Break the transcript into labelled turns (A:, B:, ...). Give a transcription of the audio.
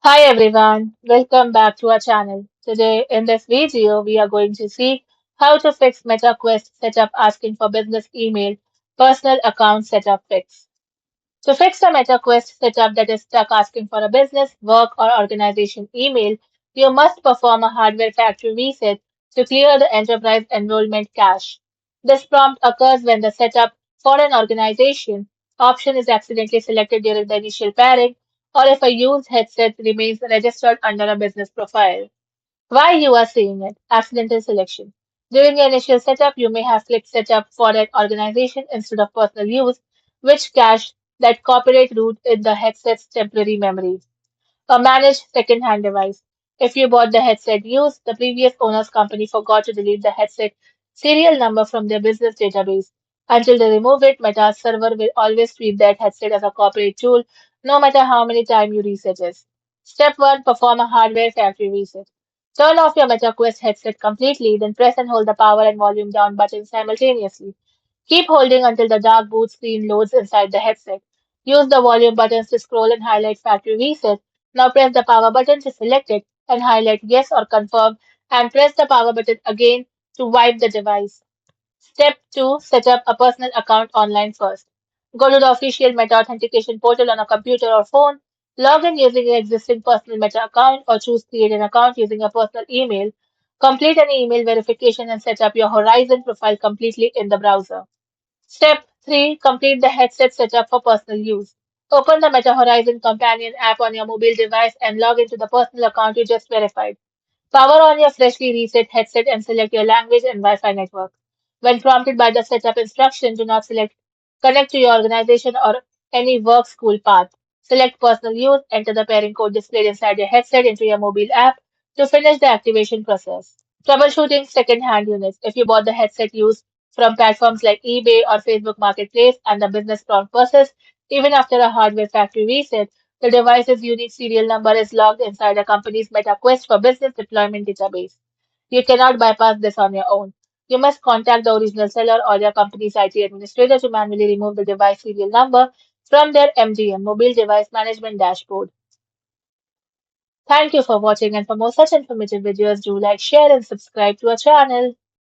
A: Hi everyone, welcome back to our channel. Today in this video, we are going to see how to fix MetaQuest setup asking for business email, personal account setup fix. To fix a MetaQuest setup that is stuck asking for a business, work, or organization email, you must perform a hardware factory reset to clear the enterprise enrollment cache. This prompt occurs when the setup for an organization option is accidentally selected during the initial pairing, or if a used headset remains registered under a business profile. Why you are seeing it? Accidental selection. During the initial setup, you may have clicked setup for an organization instead of personal use, which cache that copyright root in the headset's temporary memory. A managed second-hand device. If you bought the headset used, the previous owner's company forgot to delete the headset serial number from their business database. Until they remove it, Meta's server will always treat that headset as a copyright tool, no matter how many times you reset it. Step 1. Perform a hardware factory reset. Turn off your MetaQuest headset completely, then press and hold the power and volume down buttons simultaneously. Keep holding until the dark boot screen loads inside the headset. Use the volume buttons to scroll and highlight factory reset. Now press the power button to select it and highlight yes or confirm, and press the power button again to wipe the device. Step 2. Set up a personal account online first. Go to the official Meta authentication portal on a computer or phone. Log in using your existing personal Meta account or choose create an account using your personal email. Complete an email verification and set up your Horizon profile completely in the browser. Step 3. Complete the headset setup for personal use. Open the Meta Horizon companion app on your mobile device and log into the personal account you just verified. Power on your freshly reset headset and select your language and Wi-Fi network. When prompted by the setup instruction, do not select connect to your organization or any work school path. Select personal use, enter the pairing code displayed inside your headset into your mobile app to finish the activation process. Troubleshooting second-hand units. If you bought the headset used from platforms like eBay or Facebook Marketplace and the business prompt process, even after a hardware factory reset, the device's unique serial number is logged inside a company's MetaQuest for business deployment database. You cannot bypass this on your own. You must contact the original seller or your company's IT administrator to manually remove the device serial number from their MDM, Mobile Device Management Dashboard. Thank you for watching, and for more such informative videos, do like, share, and subscribe to our channel.